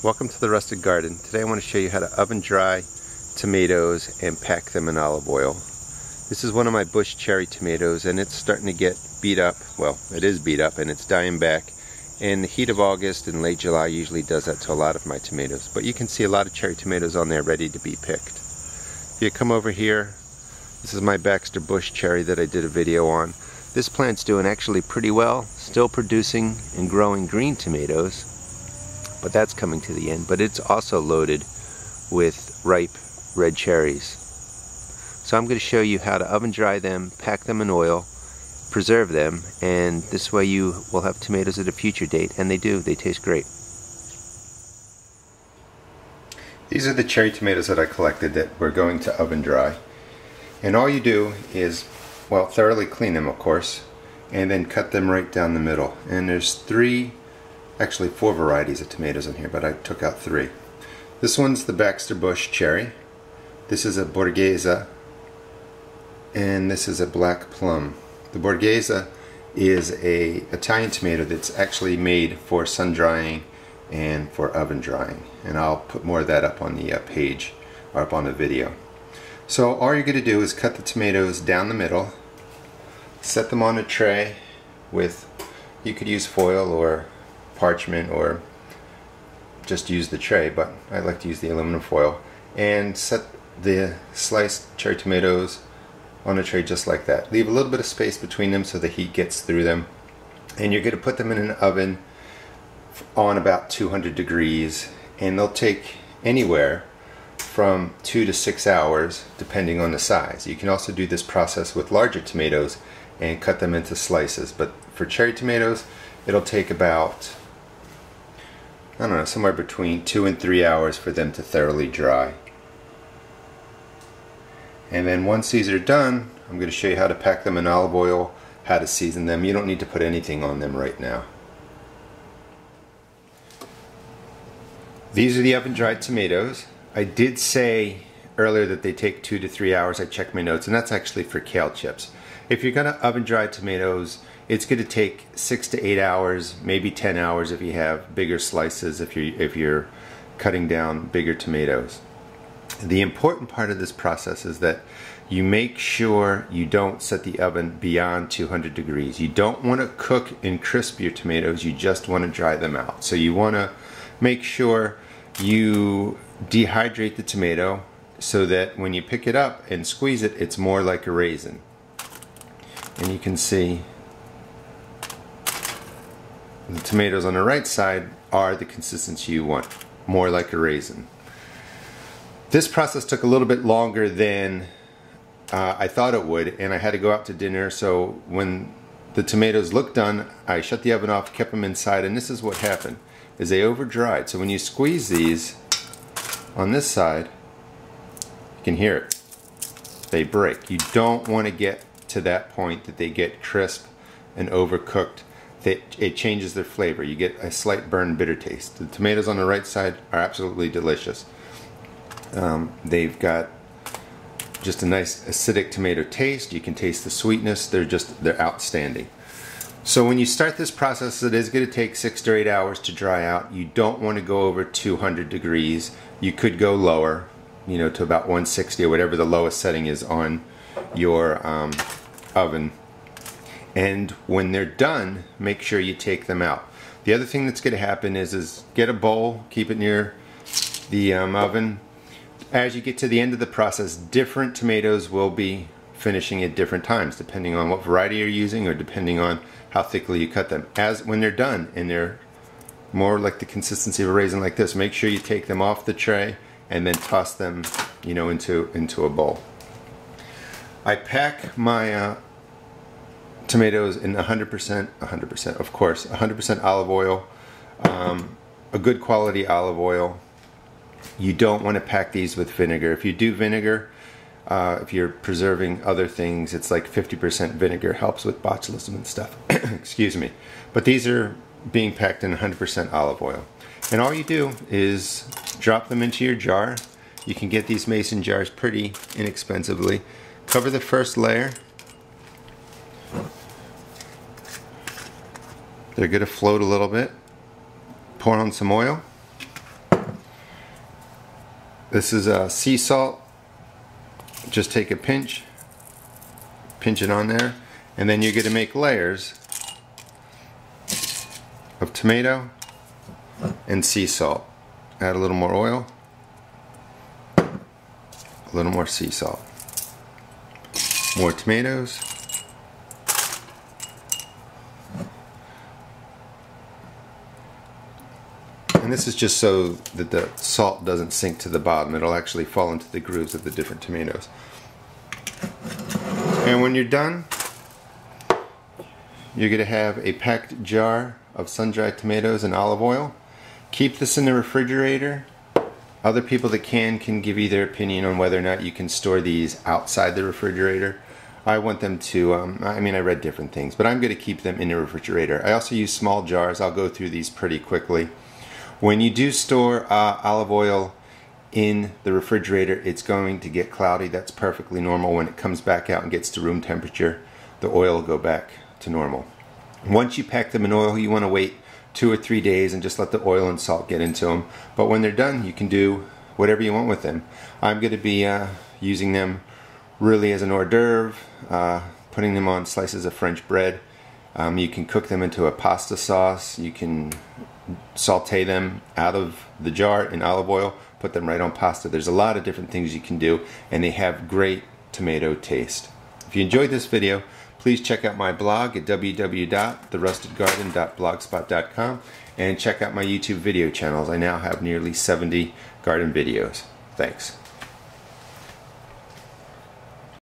Welcome to the Rusted Garden. Today I want to show you how to oven dry tomatoes and pack them in olive oil. This is one of my bush cherry tomatoes and it's starting to get beat up. Well, it is beat up and it's dying back. And the heat of August and late July usually does that to a lot of my tomatoes. But you can see a lot of cherry tomatoes on there ready to be picked. If you come over here, this is my Baxter bush cherry that I did a video on. This plant's doing actually pretty well, still producing and growing green tomatoes. But that's coming to the end. But it's also loaded with ripe red cherries. So I'm going to show you how to oven dry them, pack them in oil, preserve them, and this way you will have tomatoes at a future date, and they do. They taste great. These are the cherry tomatoes that I collected that we're going to oven dry. And all you do is, well, thoroughly clean them, of course, and then cut them right down the middle. And there's actually four varieties of tomatoes in here, but I took out three. This one's the Baxter bush cherry. This is a Borghese, and this is a black plum. The Borghese is a Italian tomato that's actually made for sun drying and for oven drying, and I'll put more of that up on the page or up on the video. So all you're going to do is cut the tomatoes down the middle, set them on a tray with, you could use foil or parchment or just use the tray, but I like to use the aluminum foil, and set the sliced cherry tomatoes on a tray just like that. Leave a little bit of space between them so the heat gets through them, and you're going to put them in an oven on about 200 degrees, and they'll take anywhere from 2 to 6 hours depending on the size. You can also do this process with larger tomatoes and cut them into slices, but for cherry tomatoes it'll take about, I don't know, somewhere between 2 and 3 hours for them to thoroughly dry. And then once these are done, I'm going to show you how to pack them in olive oil, how to season them. You don't need to put anything on them right now. These are the oven dried tomatoes. I did say earlier that they take 2 to 3 hours. I checked my notes, and that's actually for kale chips. If you're going to oven dry tomatoes, it's going to take 6 to 8 hours, maybe 10 hours if you have bigger slices, if you're cutting down bigger tomatoes. The important part of this process is that you make sure you don't set the oven beyond 200 degrees. You don't want to cook and crisp your tomatoes, you just want to dry them out. So you want to make sure you dehydrate the tomato so that when you pick it up and squeeze it, it's more like a raisin. And you can see the tomatoes on the right side are the consistency you want, more like a raisin. This process took a little bit longer than I thought it would, and I had to go out to dinner, so when the tomatoes looked done, I shut the oven off, kept them inside, and this is what happened, is they over dried. So when you squeeze these on this side, you can hear it, they break. You don't want to get to that point that they get crisp and overcooked. It changes their flavor. You get a slight burn, bitter taste. The tomatoes on the right side are absolutely delicious. They've got just a nice acidic tomato taste. You can taste the sweetness. They're outstanding. So when you start this process, it is going to take 6 to 8 hours to dry out. You don't want to go over 200 degrees. You could go lower, you know, to about 160 or whatever the lowest setting is on your oven. And when they're done, make sure you take them out. The other thing that's going to happen is get a bowl, keep it near the oven. As you get to the end of the process, different tomatoes will be finishing at different times, depending on what variety you're using or depending on how thickly you cut them. When they're done and they're more like the consistency of a raisin like this, make sure you take them off the tray and then toss them, you know, into a bowl. I pack my tomatoes in 100%, of course, 100% olive oil, a good quality olive oil. You don't want to pack these with vinegar. If you do vinegar, if you're preserving other things, it's like 50% vinegar, helps with botulism and stuff. Excuse me. But these are being packed in 100% olive oil. And all you do is drop them into your jar. You can get these mason jars pretty inexpensively. Cover the first layer. They're going to float a little bit. Pour on some oil. This is sea salt. Just take a pinch it on there, and then you're going to make layers of tomato and sea salt. Add a little more oil, a little more sea salt, more tomatoes, and this is just so that the salt doesn't sink to the bottom. It'll actually fall into the grooves of the different tomatoes. And when you're done, you're going to have a packed jar of sun-dried tomatoes and olive oil. Keep this in the refrigerator. Other people that can give you their opinion on whether or not you can store these outside the refrigerator. I want them to, I read different things, but I'm going to keep them in the refrigerator. I also use small jars. I'll go through these pretty quickly. When you do store olive oil in the refrigerator, it's going to get cloudy. That's perfectly normal. When it comes back out and gets to room temperature, the oil will go back to normal. Once you pack them in oil, you want to wait 2 or 3 days and just let the oil and salt get into them. But when they're done, you can do whatever you want with them. I'm going to be using them really as an hors d'oeuvre, putting them on slices of French bread. You can cook them into a pasta sauce. You can saute them out of the jar in olive oil, put them right on pasta. There's a lot of different things you can do, and they have great tomato taste. If you enjoyed this video, please check out my blog at www.therustedgarden.blogspot.com and check out my YouTube video channels. I now have nearly 70 garden videos. Thanks.